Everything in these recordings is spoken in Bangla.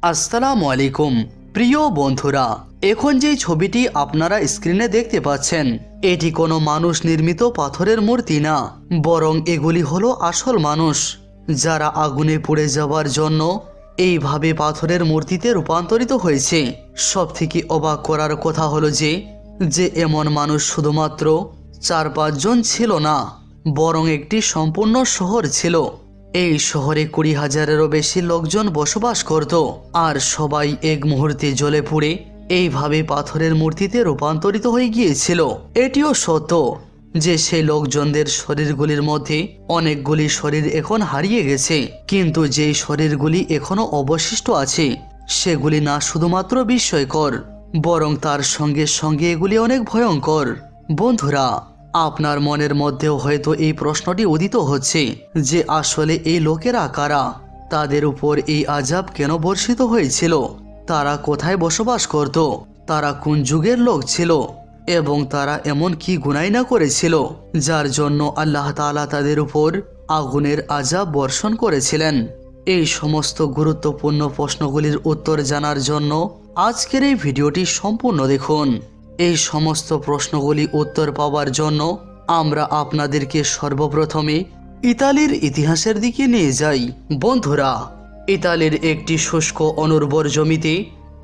আসসালামু আলাইকুম প্রিয় বন্ধুরা, এখন যে ছবিটি আপনারা স্ক্রিনে দেখতে পাচ্ছেন এটি কোনো মানুষ নির্মিত পাথরের মূর্তি না, বরং এগুলি হলো আসল মানুষ যারা আগুনে পুড়ে যাওয়ার জন্য এইভাবে পাথরের মূর্তিতে রূপান্তরিত হয়েছে। সবথেকে অবাক করার কথা হলো যে এমন মানুষ শুধুমাত্র 4-5 জন ছিল না, বরং একটি সম্পূর্ণ শহর ছিল। এই শহরে 20,000-এরও বেশি লোকজন বসবাস করত, আর সবাই এক মুহূর্তে জ্বলে পুড়ে এইভাবে পাথরের মূর্তিতে রূপান্তরিত হয়ে গিয়েছিল। এটিও সত্য যে সেই লোকজনদের শরীরগুলির মধ্যে অনেকগুলি শরীর এখন হারিয়ে গেছে, কিন্তু যেই শরীরগুলি এখনো অবশিষ্ট আছে সেগুলি না শুধুমাত্র বিস্ময়কর, বরং তার সঙ্গে সঙ্গে এগুলি অনেক ভয়ঙ্কর। বন্ধুরা, আপনার মনের মধ্যেও হয়তো এই প্রশ্নটি উদিত হচ্ছে যে আসলে এই লোকেরা কারা, তাদের উপর এই আযাব কেন বর্ষিত হয়েছিল, তারা কোথায় বসবাস করত, তারা কোন যুগের লোক ছিল এবং তারা এমন কি গুনাহ না করেছিল যার জন্য আল্লাহ তাআলা তাদের উপর আগুনের আযাব বর্ষণ করেছিলেন। এই সমস্ত গুরুত্বপূর্ণ প্রশ্নগুলির উত্তর জানার জন্য আজকের এই ভিডিওটি সম্পূর্ণ দেখুন। এই সমস্ত প্রশ্নগুলি উত্তর পাওয়ার জন্য আমরা আপনাদেরকে সর্বপ্রথমে ইতালির ইতিহাসের দিকে নিয়ে যাই। বন্ধুরা, ইতালির একটি শুষ্ক অনুর্বর জমিতে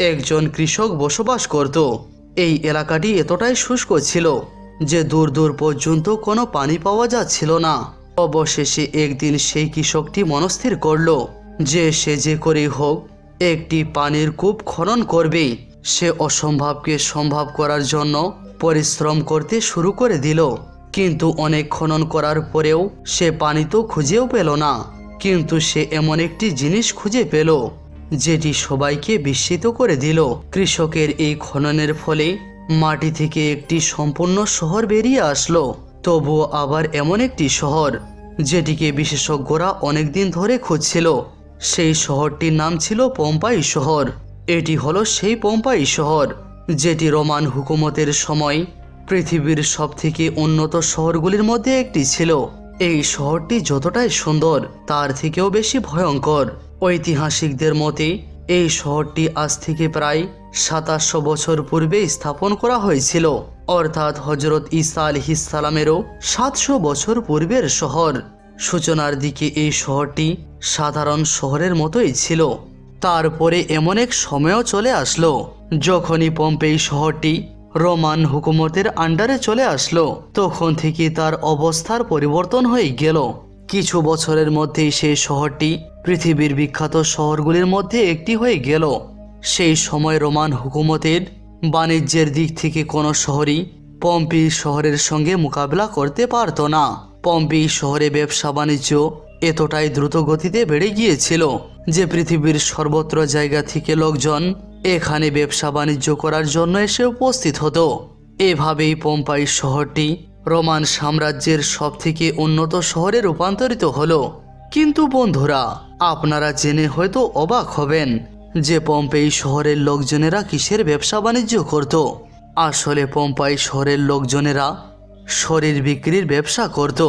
একজন কৃষক বসবাস করত। এই এলাকাটি এতটাই শুষ্ক ছিল যে দূর দূর পর্যন্ত কোনো পানি পাওয়া যাচ্ছিল না। অবশেষে একদিন সেই কৃষকটি মনস্থির করল যে সে যে করেই হোক একটি পানির কূপ খনন করবে। সে অসম্ভবকে সম্ভব করার জন্য পরিশ্রম করতে শুরু করে দিল, কিন্তু অনেক খনন করার পরেও সে পানি তো খুঁজেও পেল না। কিন্তু সে এমন একটি জিনিস খুঁজে পেল যেটি সবাইকে বিস্মিত করে দিল। কৃষকের এই খননের ফলে মাটি থেকে একটি সম্পূর্ণ শহর বেরিয়ে আসলো। তবুও আবার এমন একটি শহর যেটিকে বিশেষজ্ঞরা অনেকদিন ধরে খুঁজছিল। সেই শহরটির নাম ছিল পম্পাই শহর। এটি হলো সেই পম্পাই শহর যেটি রোমান হুকুমতের সময় পৃথিবীর সবথেকে উন্নত শহরগুলির মধ্যে একটি ছিল। এই শহরটি যতটাই সুন্দর তার থেকেও বেশি ভয়ঙ্কর। ঐতিহাসিকদের মতে এই শহরটি আজ থেকে প্রায় 2700 বছর পূর্বে স্থাপন করা হয়েছিল, অর্থাৎ হযরত ঈসা আলাইহিস সালামেরও 700 বছর পূর্বের শহর। সূচনার দিকে এই শহরটি সাধারণ শহরের মতোই ছিল। তারপরে এমন এক সময়ও চলে আসলো যখনই পম্পেই শহরটি রোমান হুকুমতের আন্ডারে চলে আসলো, তখন থেকে তার অবস্থার পরিবর্তন হয়ে গেল। কিছু বছরের মধ্যেই সেই শহরটি পৃথিবীর বিখ্যাত শহরগুলির মধ্যে একটি হয়ে গেল। সেই সময় রোমান হুকুমতের বাণিজ্যের দিক থেকে কোনো শহরই পম্পি শহরের সঙ্গে মোকাবিলা করতে পারত না। পম্পি শহরে ব্যবসা বাণিজ্য এতটাই দ্রুত গতিতে বেড়ে গিয়েছিল যে পৃথিবীর সর্বত্র জায়গা থেকে লোকজন এখানে ব্যবসা বাণিজ্য করার জন্য এসে উপস্থিত হতো। এভাবেই পম্পাই শহরটি রোমান সাম্রাজ্যের সবথেকে উন্নত শহরে রূপান্তরিত হলো। কিন্তু বন্ধুরা, আপনারা জেনে হয়তো অবাক হবেন যে পম্পেই শহরের লোকজনেরা কিসের ব্যবসা বাণিজ্য করত। আসলে পম্পাই শহরের লোকজনেরা শরীর বিক্রির ব্যবসা করত।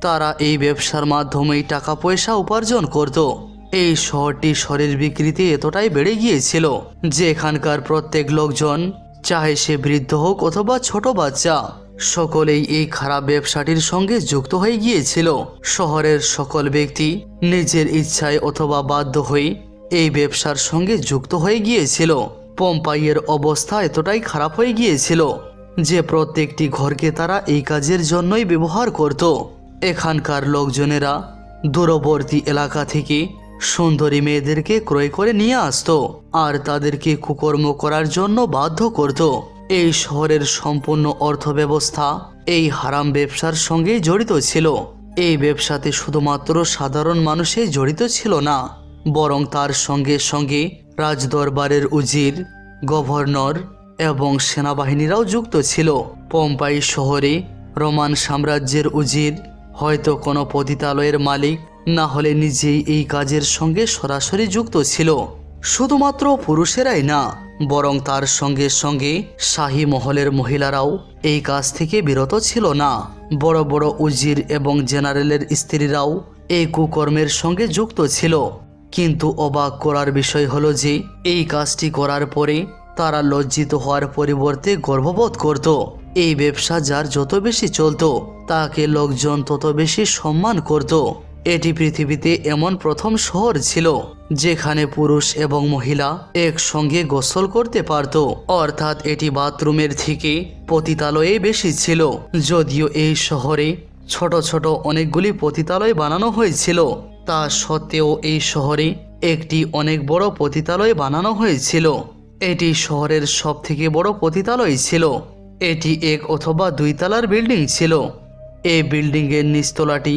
তারা এই ব্যবসার মাধ্যমেই টাকা পয়সা উপার্জন করত। এই শহরটি শরীর বিক্রিতে এতটাই বেড়ে গিয়েছিল যে এখানকার প্রত্যেক লোকজন, চাহে সে বৃদ্ধ হোক অথবা ছোট বাচ্চা, সকলেই এই খারাপ ব্যবসাটির সঙ্গে যুক্ত হয়ে গিয়েছিল। শহরের সকল ব্যক্তি নিজের ইচ্ছায় অথবা বাধ্য হয়ে এই ব্যবসার সঙ্গে যুক্ত হয়ে গিয়েছিল। পম্পাইয়ের অবস্থা এতটাই খারাপ হয়ে গিয়েছিল যে প্রত্যেকটি ঘরকে তারা এই কাজের জন্যই ব্যবহার করত। এখানকার লোকজনেরা দূরবর্তী এলাকা থেকে সুন্দরী মেয়েদেরকে ক্রয় করে নিয়ে আসতো আর তাদেরকে কুকর্ম করার জন্য বাধ্য করত। এই শহরের সম্পূর্ণ অর্থব্যবস্থা এই হারাম ব্যবসার সঙ্গে জড়িত ছিল। এই ব্যবসাতে শুধুমাত্র সাধারণ মানুষই জড়িত ছিল না, বরং তার সঙ্গে সঙ্গে রাজদরবারের উজির, গভর্নর এবং সেনাবাহিনীরাও যুক্ত ছিল। পম্পাই শহরে রোমান সাম্রাজ্যের উজির হয়তো কোনো পতিতালয়ের মালিক, না হলে নিজেই এই কাজের সঙ্গে সরাসরি যুক্ত ছিল। শুধুমাত্র পুরুষেরাই না, বরং তার সঙ্গে সঙ্গে শাহী মহলের মহিলারাও এই কাজ থেকে বিরত ছিল না। বড় বড় উজির এবং জেনারেলের স্ত্রীরাও এই কুকর্মের সঙ্গে যুক্ত ছিল। কিন্তু অবাক করার বিষয় হলো যে এই কাজটি করার পরে তারা লজ্জিত হওয়ার পরিবর্তে গর্ববোধ করত। এই ব্যবসা যার যত বেশি চলতো তাকে লোকজন তত বেশি সম্মান করত। এটি পৃথিবীতে এমন প্রথম শহর ছিল যেখানে পুরুষ এবং মহিলা একসঙ্গে গোসল করতে পারত, অর্থাৎ এটি বাথরুমের থেকে পতিতালয়ে বেশি ছিল। যদিও এই শহরে ছোট ছোট অনেকগুলি পতিতালয় বানানো হয়েছিল, তা সত্ত্বেও এই শহরে একটি অনেক বড় পতিতালয় বানানো হয়েছিল। এটি শহরের সবথেকে বড় পতিতালয় ছিল। এটি 1 অথবা 2 তলার বিল্ডিং ছিল। এই বিল্ডিংয়ের নিচতলাটি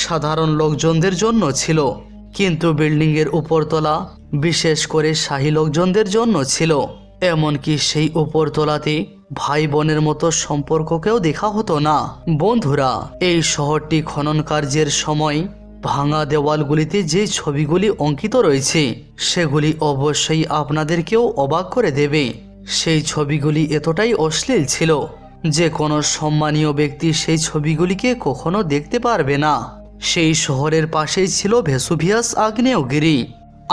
সাধারণ লোকজনদের জন্য ছিল, কিন্তু বিল্ডিংয়ের উপরতলা বিশেষ করে শাহী লোকজনদের জন্য ছিল। এমনকি সেই উপরতলাতে ভাই বোনের মতো সম্পর্ককেও দেখা হতো না। বন্ধুরা, এই শহরটি খনন কার্যের সময় ভাঙা দেওয়ালগুলিতে যে ছবিগুলি অঙ্কিত রয়েছে সেগুলি অবশ্যই আপনাদেরকেও অবাক করে দেবে। সেই ছবিগুলি এতটাই অশ্লীল ছিল যে কোনো সম্মানীয় ব্যক্তি সেই ছবিগুলিকে কখনো দেখতে পারবে না। সেই শহরের পাশেই ছিল ভেসুভিয়াস আগ্নেয়গিরি,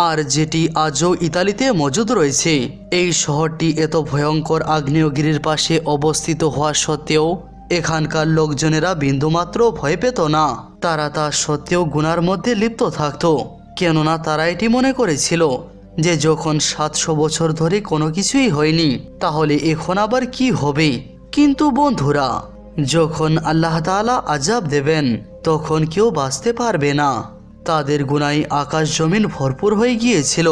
আর যেটি আজও ইতালিতে মজুদ রয়েছে। এই শহরটি এত ভয়ঙ্কর আগ্নেয়গিরির পাশে অবস্থিত হওয়া সত্ত্বেও এখানকার লোকজনেরা বিন্দুমাত্র ভয় পেত না। তারা তা সত্ত্বেও গুনার মধ্যে লিপ্ত থাকত, কেননা তারা এটি মনে করেছিল যে যখন 700 বছর ধরে কোনো কিছুই হয়নি, তাহলে এখন আবার কি হবে। কিন্তু বন্ধুরা, যখন আল্লাহ তাআলা আযাব দেবেন তখন কেউ বাঁচতে পারবে না। তাদের গুনায় আকাশ জমিন ভরপুর হয়ে গিয়েছিল।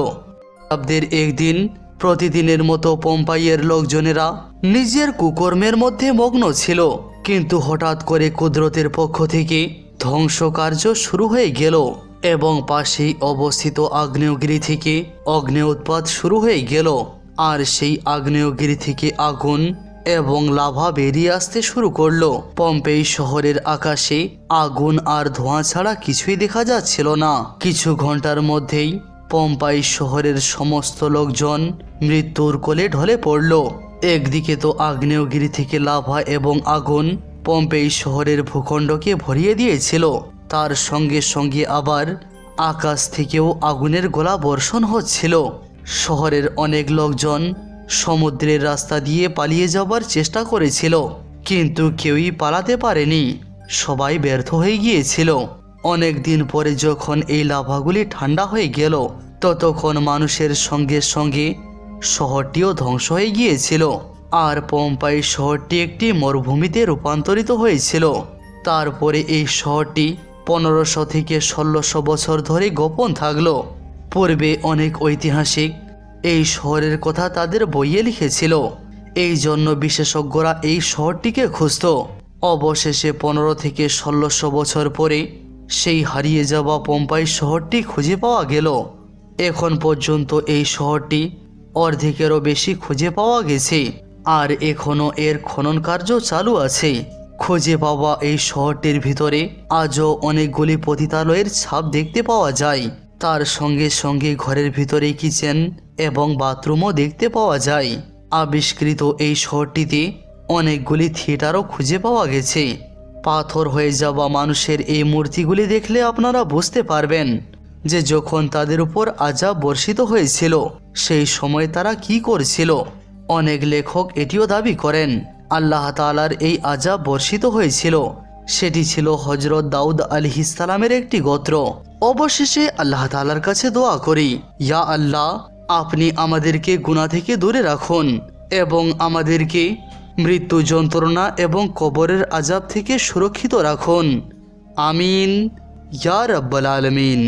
আব্দের একদিন প্রতিদিনের মতো পম্পাইয়ের লোকজনেরা নিজের কুকর্মের মধ্যে মগ্ন ছিল, কিন্তু হঠাৎ করে কুদরতের পক্ষ থেকে ধ্বংসকার্য শুরু হয়ে গেল এবং পাশেই অবস্থিত আগ্নেয়গিরি থেকে অগ্নি উৎপাত শুরু হয়ে গেল। আর সেই আগ্নেয়গিরি থেকে আগুন এবং লাভা বেরিয়ে আসতে শুরু করলো। পম্পেই শহরের আকাশে আগুন আর ধোঁয়া ছাড়া কিছুই দেখা যাচ্ছিল না। কিছু ঘন্টার মধ্যেই পম্পাই শহরের সমস্ত লোকজন মৃত্যুর কোলে ঢলে পড়ল। একদিকে তো আগ্নেয়গিরি থেকে লাভা এবং আগুন পম্পেই শহরের ভূখণ্ডকে ভরিয়ে দিয়েছিল, তার সঙ্গে সঙ্গে আবার আকাশ থেকেও আগুনের গোলা বর্ষণ হচ্ছিল। শহরের অনেক লোকজন সমুদ্রের রাস্তা দিয়ে পালিয়ে যাবার চেষ্টা করেছিল, কিন্তু কেউই পালাতে পারেনি, সবাই ব্যর্থ হয়ে গিয়েছিল। অনেক দিন পরে যখন এই লাভাগুলি ঠান্ডা হয়ে গেল ততক্ষণ মানুষের সঙ্গে সঙ্গে শহরটিও ধ্বংস হয়ে গিয়েছিল, আর পম্পাই শহরটি একটি মরুভূমিতে রূপান্তরিত হয়েছিল। তারপরে এই শহরটি 1500 থেকে 1600 বছর ধরে গোপন থাকলো। পূর্বে অনেক ঐতিহাসিক এই শহরের কথা তাদের বইয়ে লিখেছিল, এই জন্য বিশেষজ্ঞরা এই শহরটিকে খুঁজত। অবশেষে 15 থেকে 1600 বছর পরে সেই হারিয়ে যাওয়া পম্পাই শহরটি খুঁজে পাওয়া গেল। এখন পর্যন্ত এই শহরটি অর্ধেকেরও বেশি খুঁজে পাওয়া গেছে, আর এখনও এর খনন কার্য চালু আছে। খুঁজে পাওয়া এই শহরটির ভিতরে আজও অনেকগুলি পতিতালয়ের ছাপ দেখতে পাওয়া যায়। তার সঙ্গে সঙ্গে ঘরের ভিতরে কিচেন এবং বাথরুমও দেখতে পাওয়া যায়। আবিষ্কৃত এই শহরটিতে অনেকগুলি থিয়েটারও খুঁজে পাওয়া গেছে। পাথর হয়ে যাওয়া মানুষের এই মূর্তিগুলি দেখলে আপনারা বুঝতে পারবেন যে যখন তাদের উপর আযাব বর্ষিত হয়েছিল সেই সময় তারা কি করছিল। অনেক লেখক এটিও দাবি করেন আল্লাহ তাআলার এই আযাব বর্ষিত হয়েছিল সেটি ছিল হযরত দাউদ আলাইহিস সালামের একটি গোত্র। অবশেষে আল্লাহ তাআলার কাছে দোয়া করি, ইয়া আল্লাহ, আপনি আমাদেরকে গুনাহ থেকে দূরে রাখুন এবং আমাদেরকে মৃত্যু যন্ত্রণা এবং কবরের আযাব থেকে সুরক্ষিত রাখুন। আমিন ইয়া রাব্বাল আলামিন।